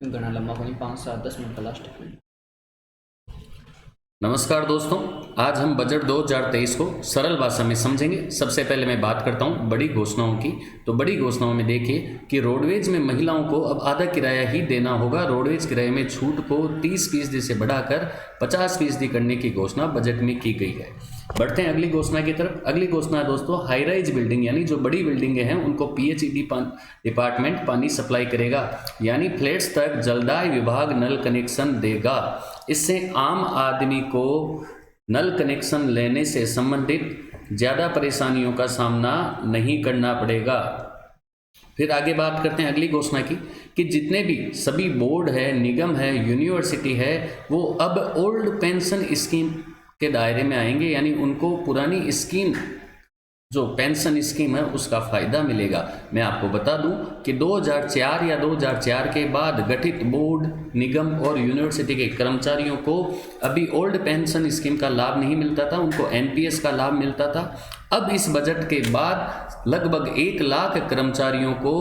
घना लंबा कोई 5 7 10 मिनट का लास्ट है। नमस्कार दोस्तों, आज हम बजट 2023 को सरल भाषा में समझेंगे। सबसे पहले मैं बात करता हूं बड़ी घोषणाओं की। तो बड़ी घोषणाओं में देखिए कि रोडवेज में महिलाओं को अब आधा किराया ही देना होगा। रोडवेज किराए में छूट को 30% से बढ़ाकर 50% करने की घोषणा बजट में की गई है। बढ़ते हैं अगली घोषणा की तरफ। अगली घोषणा है दोस्तों हाई राइज बिल्डिंग, यानी जो बड़ी बिल्डिंगें हैं उनको पीएचईडी डिपार्टमेंट पानी सप्लाई करेगा, यानी फ्लैट्स तक जलदाय विभाग नल कनेक्शन देगा। इससे आम आदमी को नल कनेक्शन लेने से संबंधित ज़्यादा परेशानियों का सामना नहीं करना पड़ेगा। फिर आगे बात करते हैं अगली घोषणा की कि जितने भी सभी बोर्ड है, निगम है, यूनिवर्सिटी है, वो अब ओल्ड पेंशन स्कीम के दायरे में आएंगे, यानी उनको पुरानी स्कीम जो पेंशन स्कीम है उसका फ़ायदा मिलेगा। मैं आपको बता दूं कि 2004 या 2004 के बाद गठित बोर्ड, निगम और यूनिवर्सिटी के कर्मचारियों को अभी ओल्ड पेंशन स्कीम का लाभ नहीं मिलता था, उनको एनपीएस का लाभ मिलता था। अब इस बजट के बाद लगभग 1 लाख कर्मचारियों को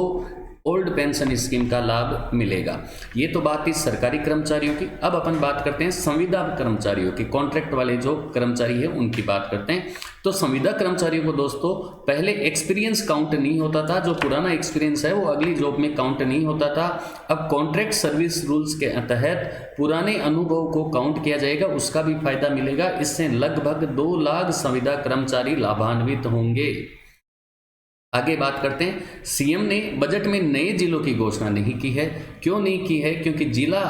ओल्ड पेंशन स्कीम का लाभ मिलेगा। ये तो बात थी सरकारी कर्मचारियों की। अब अपन बात करते हैं संविदा कर्मचारियों की, कॉन्ट्रैक्ट वाले जो कर्मचारी है उनकी बात करते हैं। तो संविदा कर्मचारियों को दोस्तों पहले एक्सपीरियंस काउंट नहीं होता था, जो पुराना एक्सपीरियंस है वो अगली जॉब में काउंट नहीं होता था। अब कॉन्ट्रैक्ट सर्विस रूल्स के तहत पुराने अनुभव को काउंट किया जाएगा, उसका भी फायदा मिलेगा। इससे लगभग 2 लाख संविदा कर्मचारी लाभान्वित होंगे। आगे बात करते हैं, सीएम ने बजट में नए जिलों की घोषणा नहीं की है। क्यों नहीं की है? क्योंकि जिला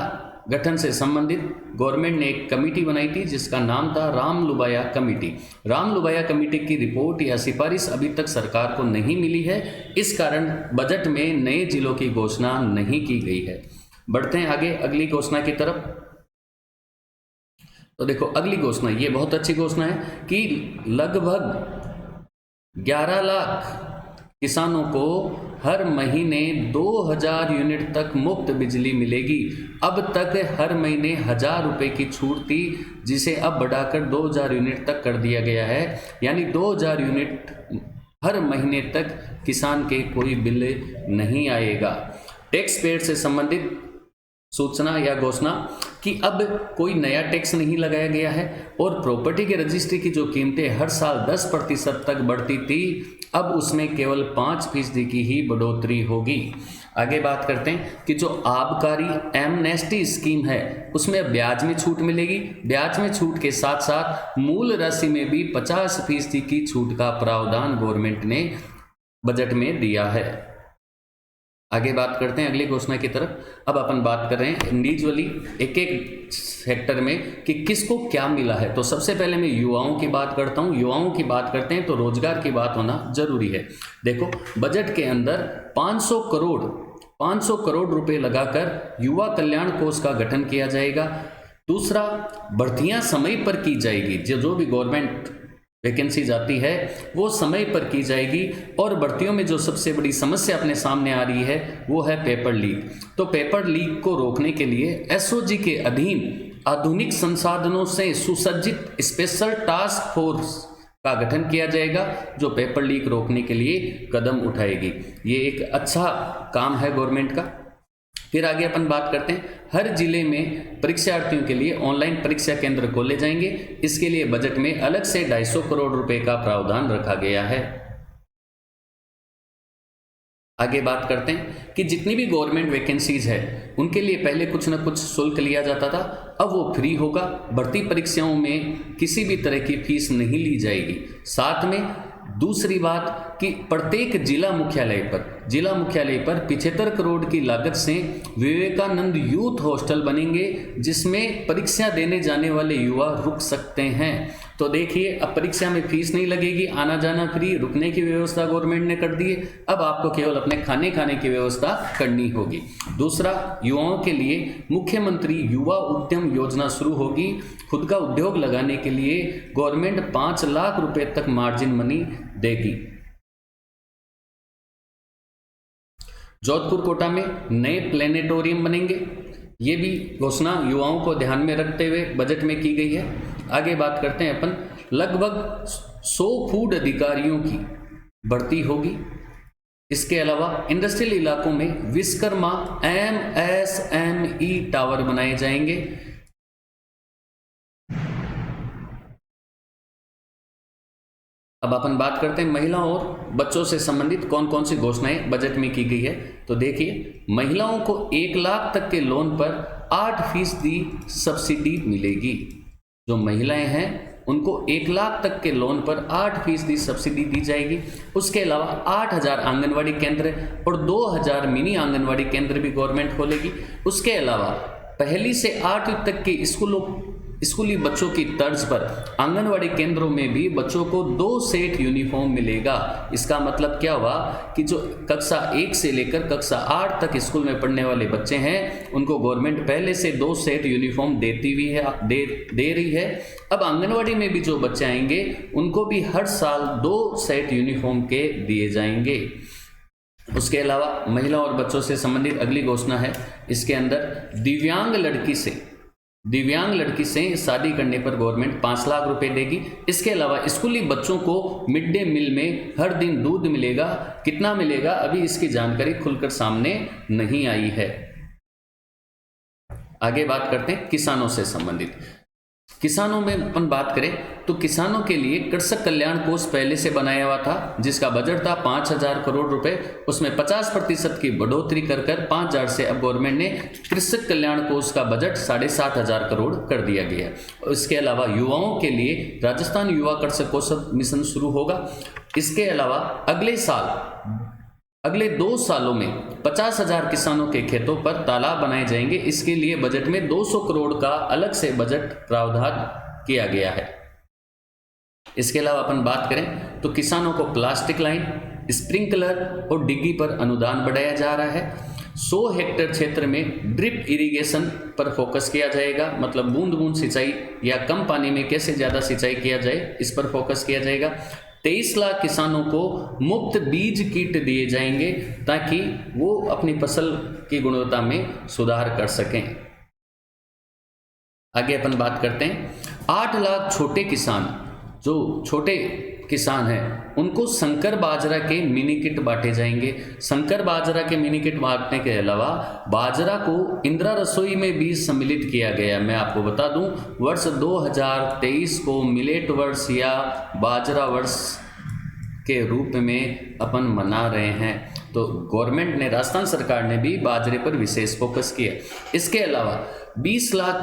गठन से संबंधित गवर्नमेंट ने एक कमेटी बनाई थी जिसका नाम था रामलुबाया कमेटी। रामलुबाया कमेटी की रिपोर्ट या सिफारिश अभी तक सरकार को नहीं मिली है, इस कारण बजट में नए जिलों की घोषणा नहीं की गई है। बढ़ते हैं आगे अगली घोषणा की तरफ। तो देखो अगली घोषणा, ये बहुत अच्छी घोषणा है कि लगभग 11 लाख किसानों को हर महीने 2000 यूनिट तक मुफ्त बिजली मिलेगी। अब तक हर महीने 1000 रुपये की छूट थी, जिसे अब बढ़ाकर 2000 यूनिट तक कर दिया गया है, यानी 2000 यूनिट हर महीने तक किसान के कोई बिल नहीं आएगा। टैक्स पेड से संबंधित सूचना या घोषणा कि अब कोई नया टैक्स नहीं लगाया गया है और प्रॉपर्टी के रजिस्ट्री की जो कीमतें हर साल 10% तक बढ़ती थी, अब उसमें केवल 5% की ही बढ़ोतरी होगी। आगे बात करते हैं कि जो आबकारी एमनेस्टी स्कीम है उसमें ब्याज में छूट मिलेगी। ब्याज में छूट के साथ साथ मूल राशि में भी 50% की छूट का प्रावधान गवर्नमेंट ने बजट में दिया है। आगे बात करते हैं अगली घोषणा की तरफ। अब अपन बात कर रहे हैं इंडिविजुअली एक एक सेक्टर में कि किसको क्या मिला है। तो सबसे पहले मैं युवाओं की बात करता हूं। युवाओं की बात करते हैं तो रोजगार की बात होना जरूरी है। देखो बजट के अंदर 500 करोड़ रुपए लगाकर युवा कल्याण कोष का गठन किया जाएगा। दूसरा, भर्तियां समय पर की जाएगी। जो भी गवर्नमेंट वैकेंसीज आती है वो समय पर की जाएगी। और भर्तियों में जो सबसे बड़ी समस्या अपने सामने आ रही है वो है पेपर लीक। तो पेपर लीक को रोकने के लिए एसओजी के अधीन आधुनिक संसाधनों से सुसज्जित स्पेशल टास्क फोर्स का गठन किया जाएगा, जो पेपर लीक रोकने के लिए कदम उठाएगी। ये एक अच्छा काम है गवर्नमेंट का। फिर आगे अपन बात करते हैं, हर जिले में परीक्षार्थियों के लिए ऑनलाइन परीक्षा केंद्र खोले जाएंगे। इसके लिए बजट में अलग से 250 करोड़ रुपए का प्रावधान रखा गया है। आगे बात करते हैं कि जितनी भी गवर्नमेंट वैकेंसीज है उनके लिए पहले कुछ न कुछ शुल्क लिया जाता था, अब वो फ्री होगा। भर्ती परीक्षाओं में किसी भी तरह की फीस नहीं ली जाएगी। साथ में दूसरी बात कि प्रत्येक जिला मुख्यालय पर 75 करोड़ की लागत से विवेकानंद यूथ हॉस्टल बनेंगे, जिसमें परीक्षा देने जाने वाले युवा रुक सकते हैं। तो देखिए अब परीक्षा में फीस नहीं लगेगी, आना जाना फ्री, रुकने की व्यवस्था गवर्नमेंट ने कर दी है। अब आपको केवल अपने खाने की व्यवस्था करनी होगी। दूसरा, युवाओं के लिए मुख्यमंत्री युवा उद्यम योजना शुरू होगी। खुद का उद्योग लगाने के लिए गवर्नमेंट 5 लाख रुपए तक मार्जिन मनी देगी। जोधपुर कोटा में नए प्लेनेटोरियम बनेंगे। ये भी घोषणा युवाओं को ध्यान में रखते हुए बजट में की गई है। आगे बात करते हैं अपन, लगभग 100 फूड अधिकारियों की भर्ती होगी। इसके अलावा इंडस्ट्रियल इलाकों में विश्वकर्मा MSME टावर बनाए जाएंगे। अब अपन बात करते हैं महिलाओं और बच्चों से संबंधित कौन कौन सी घोषणाएं बजट में की गई है। तो देखिए, महिलाओं को 1 लाख तक के लोन पर 8% सब्सिडी मिलेगी। जो महिलाएं हैं उनको 1 लाख तक के लोन पर 8% सब्सिडी दी जाएगी। उसके अलावा 8000 आंगनवाड़ी केंद्र और 2000 मिनी आंगनवाड़ी केंद्र भी गवर्नमेंट खोलेगी। उसके अलावा पहली से 8वीं तक के स्कूली बच्चों की तर्ज पर आंगनवाड़ी केंद्रों में भी बच्चों को 2 सेट यूनिफॉर्म मिलेगा। इसका मतलब क्या हुआ कि जो कक्षा 1 से लेकर कक्षा 8 तक स्कूल में पढ़ने वाले बच्चे हैं उनको गवर्नमेंट पहले से 2 सेट यूनिफॉर्म देती हुई है, दे रही है। अब आंगनवाड़ी में भी जो बच्चे आएंगे उनको भी हर साल 2 सेट यूनिफॉर्म के दिए जाएंगे। उसके अलावा महिला और बच्चों से संबंधित अगली घोषणा है, इसके अंदर दिव्यांग लड़की से शादी करने पर गवर्नमेंट 5 लाख रुपए देगी। इसके अलावा स्कूली बच्चों को मिड डे मील में हर दिन दूध मिलेगा। कितना मिलेगा अभी इसकी जानकारी खुलकर सामने नहीं आई है। आगे बात करते हैं किसानों से संबंधित। किसानों में अपन बात करें तो किसानों के लिए कृषक कल्याण कोष पहले से बनाया हुआ था, जिसका बजट था 5000 करोड़ रुपए। उसमें 50% की बढ़ोतरी कर 5000 से अब गवर्नमेंट ने कृषक कल्याण कोष का बजट 7500 करोड़ कर दिया गया है। इसके अलावा युवाओं के लिए राजस्थान युवा कृषक कौशल मिशन शुरू होगा। इसके अलावा अगले 2 सालों में 50,000 किसानों के खेतों पर तालाब बनाए जाएंगे। इसके लिए बजट में 200 करोड़ का अलग से बजट प्रावधान किया गया है। इसके अलावा अपन बात करें तो किसानों को प्लास्टिक लाइन, स्प्रिंकलर और डिग्गी पर अनुदान बढ़ाया जा रहा है। 100 हेक्टेयर क्षेत्र में ड्रिप इरिगेशन पर फोकस किया जाएगा, मतलब बूंद बूंद सिंचाई या कम पानी में कैसे ज़्यादा सिंचाई किया जाए, इस पर फोकस किया जाएगा। 23 लाख किसानों को मुफ्त बीज किट दिए जाएंगे ताकि वो अपनी फसल की गुणवत्ता में सुधार कर सकें। आगे अपन बात करते हैं 8 लाख छोटे किसान हैं उनको शंकर बाजरा के मिनी किट बांटे जाएंगे। शंकर बाजरा के मिनी किट बांटने के अलावा बाजरा को इंदिरा रसोई में भी सम्मिलित किया गया। मैं आपको बता दूं, वर्ष 2023 को मिलेट वर्ष या बाजरा वर्ष के रूप में अपन मना रहे हैं। तो गवर्नमेंट ने, राजस्थान सरकार ने भी बाजरे पर विशेष फोकस किया। इसके अलावा 20 लाख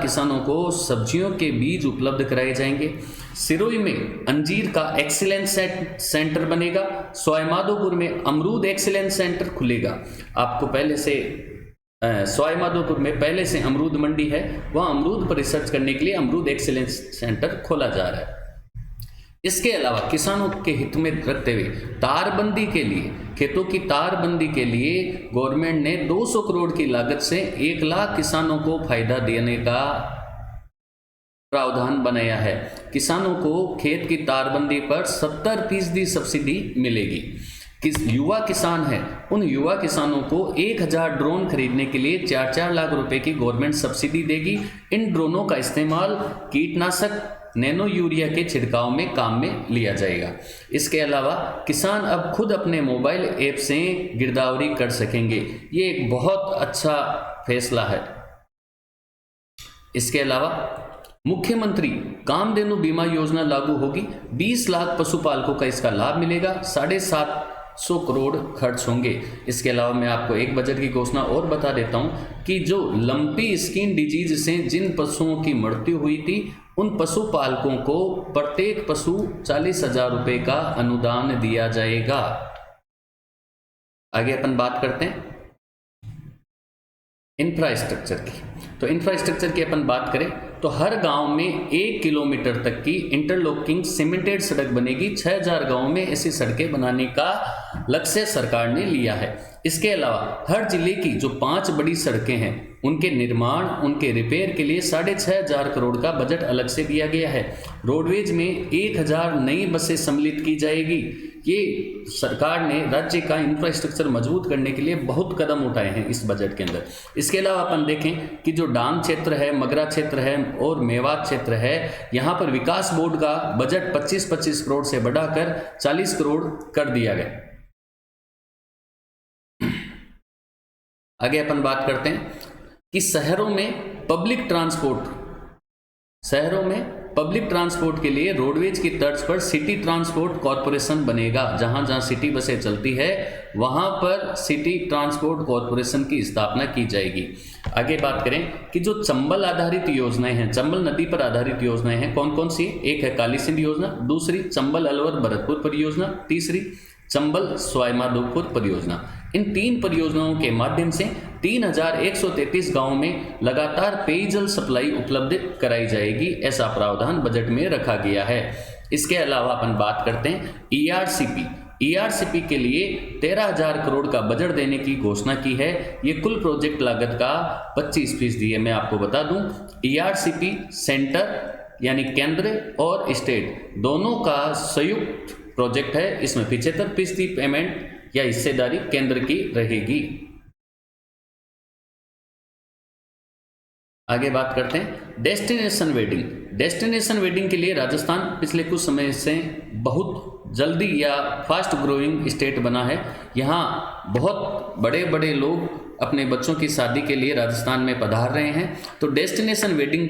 किसानों को सब्जियों के बीज उपलब्ध कराए जाएंगे। सिरोही में अंजीर का एक्सीलेंस सेंटर बनेगा। सवाईमाधोपुर में अमरूद एक्सीलेंस सेंटर खुलेगा। आपको पहले से सवाईमाधोपुर में पहले से अमरूद मंडी है, वहाँ अमरूद पर रिसर्च करने के लिए अमरूद एक्सीलेंस सेंटर खोला जा रहा है। इसके अलावा किसानों के हित में रखते हुए खेतों की तारबंदी के लिए गवर्नमेंट ने 200 करोड़ की लागत से 1 लाख किसानों को फायदा देने का प्रावधान बनाया है। किसानों को खेत की तारबंदी पर 70% सब्सिडी मिलेगी। युवा किसान है, उन युवा किसानों को 1000 ड्रोन खरीदने के लिए 4-4 लाख रुपए की गवर्नमेंट सब्सिडी देगी। इन ड्रोनों का इस्तेमाल कीटनाशक, नैनो यूरिया के छिड़काव में काम में लिया जाएगा। इसके अलावा किसान अब खुद अपने मोबाइल ऐप से गिरदावरी कर सकेंगे। ये एक बहुत अच्छा फैसला है। इसके अलावा मुख्यमंत्री कामधेनु बीमा योजना लागू होगी। 20 लाख पशुपालकों का इसका लाभ मिलेगा। 750 करोड़ खर्च होंगे। इसके अलावा मैं आपको एक बजट की घोषणा और बता देता हूं कि जो लंपी स्किन डिजीज से जिन पशुओं की मृत्यु हुई थी, उन पशुपालकों को प्रत्येक पशु 40,000 रुपए का अनुदान दिया जाएगा। आगे अपन बात करते हैं इंफ्रास्ट्रक्चर की। तो इंफ्रास्ट्रक्चर की अपन बात करें तो हर गांव में 1 किलोमीटर तक की इंटरलॉकिंग सीमेंटेड सड़क बनेगी। 6000 गांवों में ऐसी सड़कें बनाने का लक्ष्य सरकार ने लिया है। इसके अलावा हर जिले की जो 5 बड़ी सड़कें हैं उनके निर्माण, उनके रिपेयर के लिए 6500 करोड़ का बजट अलग से दिया गया है। रोडवेज में 1000 नई बसें सम्मिलित की जाएगी। ये सरकार ने राज्य का इंफ्रास्ट्रक्चर मजबूत करने के लिए बहुत कदम उठाए हैं इस बजट के अंदर। इसके अलावा अपन देखें कि जो डांग क्षेत्र है, मगरा क्षेत्र है और मेवात क्षेत्र है, यहाँ पर विकास बोर्ड का बजट 25-25 करोड़ से बढ़ाकर 40 करोड़ कर दिया गया। आगे अपन बात करते हैं कि शहरों में पब्लिक ट्रांसपोर्ट के लिए रोडवेज की तर्ज पर सिटी ट्रांसपोर्ट कॉरपोरेशन बनेगा। जहां जहां सिटी बसें चलती है वहां पर सिटी ट्रांसपोर्ट कॉरपोरेशन की स्थापना की जाएगी। आगे बात करें कि जो चंबल आधारित योजनाएं हैं, चंबल नदी पर आधारित योजनाएं हैं, कौन कौन सी? एक है काली सिंध योजना, दूसरी चंबल अलवर भरतपुर परियोजना, तीसरी चंबल सवाई माधोपुर परियोजना। इन 3 परियोजनाओं के माध्यम से 3133 गांवों में लगातार पेयजल सप्लाई उपलब्ध कराई जाएगी, ऐसा प्रावधान बजट में रखा गया है। इसके अलावा अपन बात करते हैं ईआरसीपी के लिए 13,000 करोड़ का बजट देने की घोषणा की है। ये कुल प्रोजेक्ट लागत का 25% है। मैं आपको बता दूं, ईआरसीपी सेंटर यानी केंद्र और स्टेट दोनों का संयुक्त प्रोजेक्ट है। इसमें 75% पेमेंट या हिस्सेदारी केंद्र की रहेगी। आगे बात करते हैं डेस्टिनेशन वेडिंग के लिए राजस्थान पिछले कुछ समय से बहुत जल्दी या फास्ट ग्रोइंग स्टेट बना है। यहाँ बहुत बड़े बड़े लोग अपने बच्चों की शादी के लिए राजस्थान में पधार रहे हैं। तो डेस्टिनेशन वेडिंग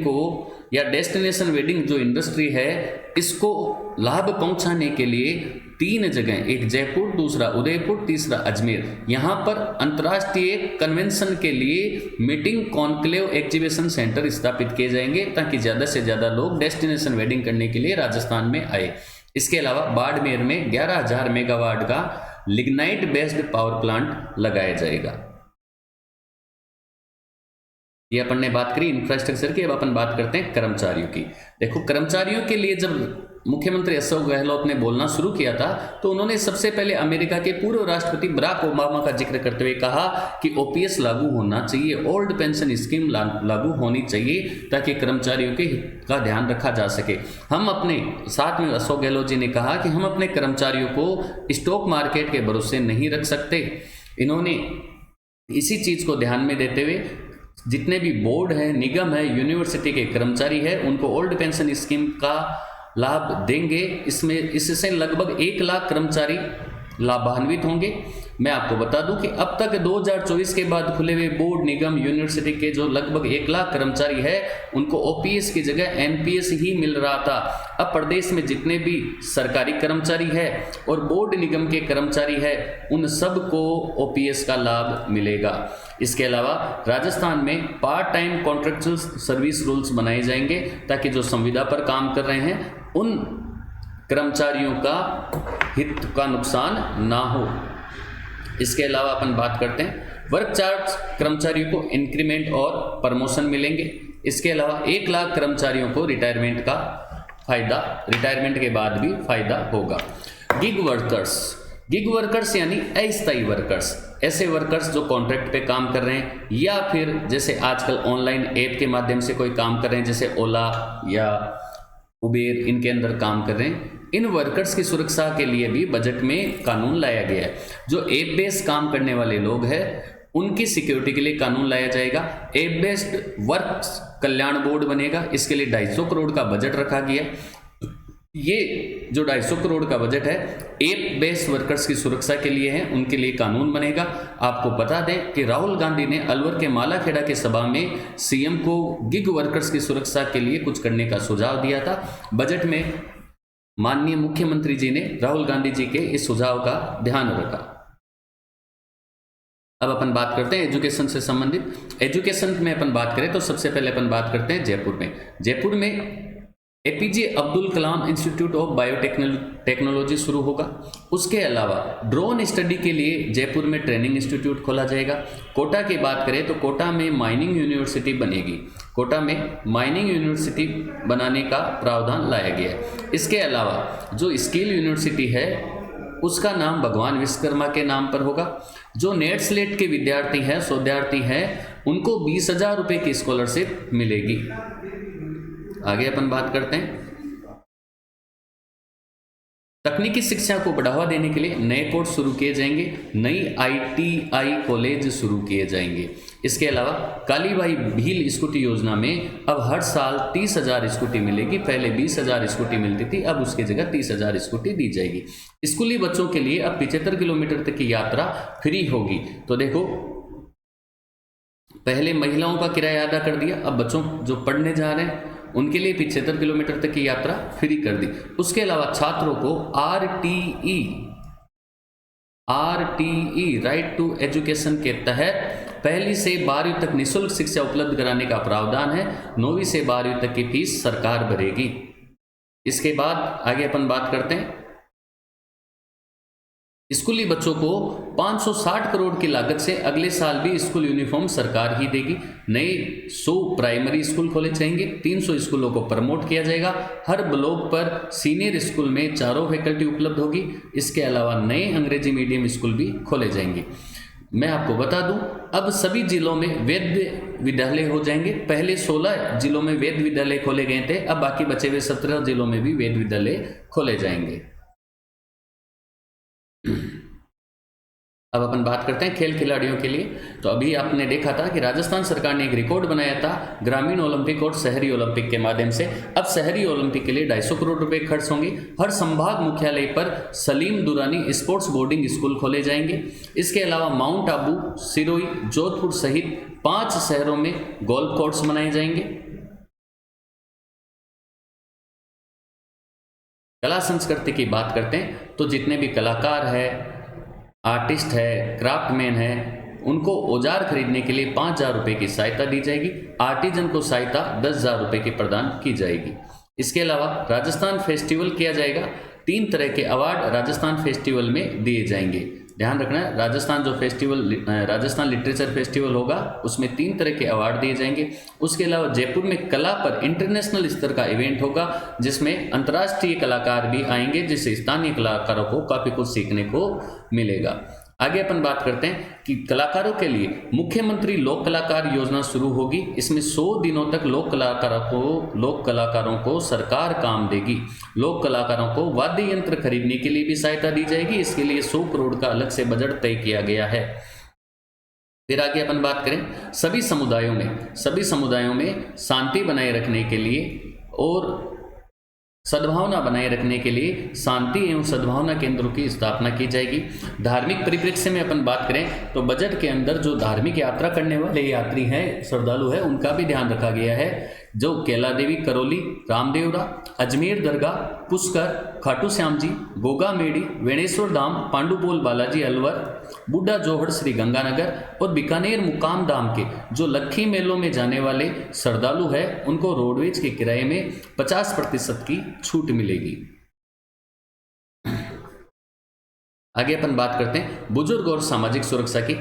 जो इंडस्ट्री है, इसको लाभ पहुंचाने के लिए 3 जगह, एक जयपुर, दूसरा उदयपुर, तीसरा अजमेर, यहाँ पर अंतर्राष्ट्रीय कन्वेंशन के लिए मीटिंग कॉन्क्लेव एग्जीबिशन सेंटर स्थापित किए जाएंगे ताकि ज़्यादा से ज़्यादा लोग डेस्टिनेशन वेडिंग करने के लिए राजस्थान में आए। इसके अलावा बाड़मेर में 11,000 मेगावाट का लिग्नाइट बेस्ड पावर प्लांट लगाया जाएगा। ये अपन ने बात करी इंफ्रास्ट्रक्चर की। अब अपन बात करते हैं कर्मचारियों की। देखो, कर्मचारियों के लिए जब मुख्यमंत्री अशोक गहलोत ने बोलना शुरू किया था तो उन्होंने सबसे पहले अमेरिका के पूर्व राष्ट्रपति बराक ओबामा का जिक्र करते हुए कहा कि ओपीएस लागू होना चाहिए, ओल्ड पेंशन स्कीम लागू होनी चाहिए ताकि कर्मचारियों के हित का ध्यान रखा जा सके। हम अपने साथ में अशोक गहलोत जी ने कहा कि हम अपने कर्मचारियों को स्टॉक मार्केट के भरोसे नहीं रख सकते। इन्होंने इसी चीज़ को ध्यान में देते हुए जितने भी बोर्ड है, निगम है, यूनिवर्सिटी के कर्मचारी है, उनको ओल्ड पेंशन स्कीम का लाभ देंगे। इससे लगभग 1 लाख कर्मचारी लाभान्वित होंगे। मैं आपको बता दूं कि अब तक 2024 के बाद खुले हुए बोर्ड, निगम, यूनिवर्सिटी के जो लगभग 1 लाख कर्मचारी है, उनको ओपीएस की जगह एनपीएस ही मिल रहा था। अब प्रदेश में जितने भी सरकारी कर्मचारी है और बोर्ड निगम के कर्मचारी है, उन सबको ओपीएस का लाभ मिलेगा। इसके अलावा राजस्थान में part time contractual service rules बनाए जाएंगे ताकि जो संविदा पर काम कर रहे हैं उन कर्मचारियों का हित का नुकसान ना हो। इसके अलावा अपन बात करते हैं वर्क चार्ज कर्मचारियों को इंक्रीमेंट और प्रमोशन मिलेंगे। इसके अलावा 1 लाख कर्मचारियों को रिटायरमेंट के बाद भी फायदा होगा। गिग वर्कर्स यानी अस्थायी वर्कर्स, ऐसे वर्कर्स जो कॉन्ट्रैक्ट पे काम कर रहे हैं या फिर जैसे आजकल ऑनलाइन ऐप के माध्यम से कोई काम कर रहे हैं, जैसे ओला या उबेर, इनके अंदर काम कर रहे हैं, इन वर्कर्स की सुरक्षा के लिए भी बजट में कानून लाया गया है। जो ऐप बेस्ड काम करने वाले लोग हैं उनकी सिक्योरिटी के लिए कानून लाया जाएगा। ऐप बेस्ड वर्क्स कल्याण बोर्ड बनेगा, इसके लिए 250 करोड़ का बजट रखा गया। ये जो 250 करोड़ का बजट है ऐप बेस्ड वर्कर्स की सुरक्षा के लिए है, उनके लिए कानून बनेगा। आपको बता दें कि राहुल गांधी ने अलवर के मालाखेड़ा के सभा में सीएम को गिग वर्कर्स की सुरक्षा के लिए कुछ करने का सुझाव दिया था। बजट में माननीय मुख्यमंत्री जी ने राहुल गांधी जी के इस सुझाव का ध्यान रखा। अब अपन बात करते हैं एजुकेशन से संबंधित। एजुकेशन में अपन बात करें तो सबसे पहले अपन बात करते हैं जयपुर में APJ Abdul Kalam institute of biotechnology शुरू होगा। उसके अलावा ड्रोन स्टडी के लिए जयपुर में ट्रेनिंग इंस्टीट्यूट खोला जाएगा। कोटा की बात करें तो कोटा में माइनिंग यूनिवर्सिटी बनेगी। कोटा में माइनिंग यूनिवर्सिटी बनाने का प्रावधान लाया गया है। इसके अलावा जो स्किल यूनिवर्सिटी है उसका नाम भगवान विश्वकर्मा के नाम पर होगा। जो नेट स्लेट के विद्यार्थी हैं उनको 20,000 रुपये की स्कॉलरशिप मिलेगी। आगे अपन बात करते हैं तकनीकी शिक्षा को बढ़ावा देने के लिए नए कोर्स शुरू किए जाएंगे, नई आईटीआई कॉलेज शुरू किए जाएंगे। इसके अलावा कालीबाई भील स्कूटी योजना में अब हर साल 30,000 स्कूटी मिलेगी। पहले 20,000 स्कूटी मिलती थी, अब उसकी जगह 30,000 स्कूटी दी जाएगी। स्कूली बच्चों के लिए अब 75 किलोमीटर तक की यात्रा फ्री होगी। तो देखो पहले महिलाओं का किराया आधा कर दिया, अब बच्चों जो पढ़ने जा रहे हैं उनके लिए 75 किलोमीटर तक की यात्रा फ्री कर दी। उसके अलावा छात्रों को आरटीई राइट टू एजुकेशन के तहत पहली से 12वीं तक निःशुल्क शिक्षा उपलब्ध कराने का प्रावधान है। 9वीं से 12वीं तक की फीस सरकार भरेगी। इसके बाद आगे अपन बात करते हैं, स्कूली बच्चों को 560 करोड़ की लागत से अगले साल भी स्कूल यूनिफॉर्म सरकार ही देगी। नए 100 प्राइमरी स्कूल खोले जाएंगे, 300 स्कूलों को प्रमोट किया जाएगा। हर ब्लॉक पर सीनियर स्कूल में 4 फैकल्टी उपलब्ध होगी। इसके अलावा नए अंग्रेजी मीडियम स्कूल भी खोले जाएंगे। मैं आपको बता दूं, अब सभी जिलों में वैद्य विद्यालय हो जाएंगे। पहले 16 जिलों में वैद्य विद्यालय खोले गए थे, अब बाकी बचे हुए 17 जिलों में भी वैद्य विद्यालय खोले जाएंगे। अब अपन बात करते हैं खेल खिलाड़ियों के लिए। तो अभी आपने देखा था कि राजस्थान सरकार ने एक रिकॉर्ड बनाया था ग्रामीण ओलंपिक और शहरी ओलंपिक के माध्यम से। अब शहरी ओलंपिक के लिए 250 करोड़ रुपए खर्च होंगे। हर संभाग मुख्यालय पर Salim Durani sports boarding school खोले जाएंगे। इसके अलावा माउंट आबू, सिरोही, जोधपुर सहित 5 शहरों में गोल्फ कोर्स बनाए जाएंगे। कला संस्कृति की बात करते हैं तो जितने भी कलाकार है, आर्टिस्ट है, क्राफ्टमैन है, उनको औजार खरीदने के लिए 5,000 रुपये की सहायता दी जाएगी। आर्टिजन को सहायता 10,000 रुपये की प्रदान की जाएगी। इसके अलावा राजस्थान फेस्टिवल किया जाएगा। 3 तरह के अवार्ड राजस्थान फेस्टिवल में दिए जाएंगे। ध्यान रखना है, राजस्थान लिटरेचर फेस्टिवल होगा, उसमें 3 तरह के अवार्ड दिए जाएंगे। उसके अलावा जयपुर में कला पर इंटरनेशनल स्तर का इवेंट होगा, जिसमें अंतर्राष्ट्रीय कलाकार भी आएंगे, जिससे स्थानीय कलाकारों को काफ़ी कुछ सीखने को मिलेगा। आगे अपन बात करते हैं कि कलाकारों के लिए मुख्यमंत्री लोक कलाकार योजना शुरू होगी। इसमें 100 दिनों तक लोक कलाकारों को सरकार काम देगी। लोक कलाकारों को वाद्य यंत्र खरीदने के लिए भी सहायता दी जाएगी। इसके लिए 100 करोड़ का अलग से बजट तय किया गया है। फिर आगे अपन बात करें, सभी समुदायों में शांति बनाए रखने के लिए और सद्भावना बनाए रखने के लिए शांति एवं सद्भावना केंद्रों की स्थापना की जाएगी। धार्मिक परिप्रेक्ष्य में अपन बात करें तो बजट के अंदर जो धार्मिक यात्रा करने वाले यात्री हैं, श्रद्धालु हैं, उनका भी ध्यान रखा गया है। जो कैला देवी करौली, रामदेवरा, अजमेर दरगाह, पुष्कर, खाटू श्याम जी, गोगा मेड़ी, वेणेश्वर धाम, पांडुपोल बालाजी अलवर, बुड्ढा जोहड़ श्री गंगानगर और बीकानेर मुकाम धाम के जो लक्खी मेलों में जाने वाले श्रद्धालु हैं, उनको रोडवेज के किराए में 50% की छूट मिलेगी। आगे अपन बात करते हैं बुजुर्ग और सामाजिक सुरक्षा की।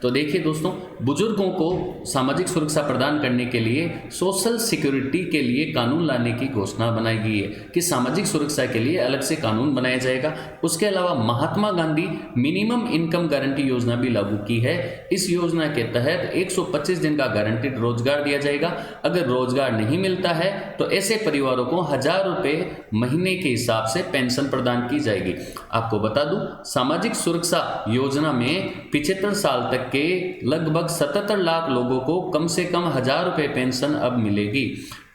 तो देखिए दोस्तों, बुजुर्गों को सामाजिक सुरक्षा प्रदान करने के लिए सोशल सिक्योरिटी के लिए कानून लाने की घोषणा बनाई गई है कि सामाजिक सुरक्षा के लिए अलग से कानून बनाया जाएगा। उसके अलावा Mahatma Gandhi minimum income guarantee योजना भी लागू की है। इस योजना के तहत 125 दिन का गारंटीड रोजगार दिया जाएगा। अगर रोजगार नहीं मिलता है तो ऐसे परिवारों को 1,000 रुपये महीने के हिसाब से पेंशन प्रदान की जाएगी। आपको बता दूं, सामाजिक सुरक्षा योजना में 75 साल तक के लगभग 77 लाख लोगों को कम से कम 1,000 रुपये पेंशन अब मिलेगी।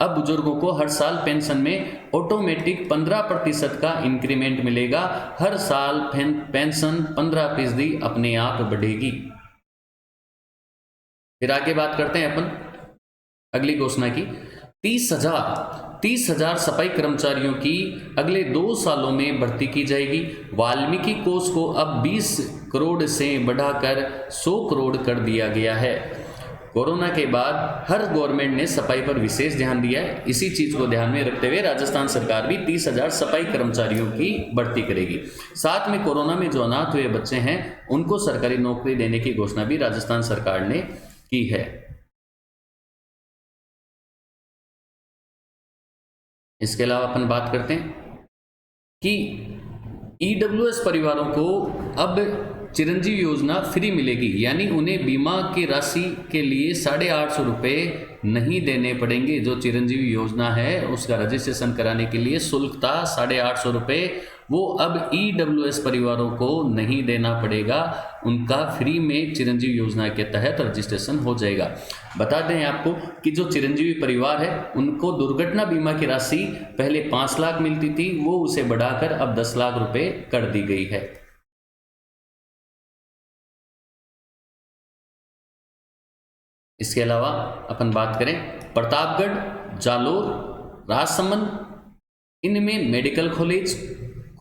अब बुजुर्गों को हर साल पेंशन में ऑटोमेटिक 15% का इंक्रीमेंट मिलेगा। हर साल पेंशन 15% अपने आप बढ़ेगी। फिर आगे बात करते हैं अपन अगली घोषणा की। 30,000 सफाई कर्मचारियों की अगले 2 सालों में भर्ती की जाएगी। वाल्मीकि कोष को अब 20 करोड़ से बढ़ाकर 100 करोड़ कर दिया गया है। कोरोना के बाद हर गवर्नमेंट ने सफाई पर विशेष ध्यान दिया है। इसी चीज को ध्यान में रखते हुए राजस्थान सरकार भी 30,000 सफाई कर्मचारियों की भर्ती करेगी। साथ में कोरोना में जो अनाथ हुए बच्चे हैं, उनको सरकारी नौकरी देने की घोषणा भी राजस्थान सरकार ने की है। इसके अलावा अपन बात करते हैं कि ईडब्ल्यूएस परिवारों को अब चिरंजीवी योजना फ्री मिलेगी, यानी उन्हें बीमा की राशि के लिए 850 रुपये नहीं देने पड़ेंगे। जो चिरंजीवी योजना है उसका रजिस्ट्रेशन कराने के लिए शुल्क था 850 रुपये, वो अब ईडब्ल्यूएस परिवारों को नहीं देना पड़ेगा। उनका फ्री में चिरंजीवी योजना के तहत रजिस्ट्रेशन हो जाएगा। बता दें आपको कि जो चिरंजीवी परिवार है, उनको दुर्घटना बीमा की राशि पहले 5 लाख मिलती थी, वो उसे बढ़ाकर अब 10 लाख रुपए कर दी गई है। इसके अलावा अपन बात करें प्रतापगढ़, जालोर, राजसमंद, इनमें मेडिकल कॉलेज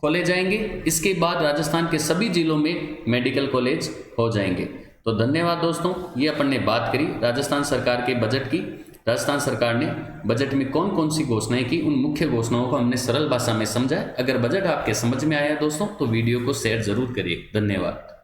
खोले जाएंगे। इसके बाद राजस्थान के सभी जिलों में मेडिकल कॉलेज हो जाएंगे। तो धन्यवाद दोस्तों, ये अपन ने बात करी राजस्थान सरकार के बजट की। राजस्थान सरकार ने बजट में कौन कौन सी घोषणाएं की, उन मुख्य घोषणाओं को हमने सरल भाषा में समझा। अगर बजट आपके समझ में आया दोस्तों तो वीडियो को शेयर जरूर करिए। धन्यवाद।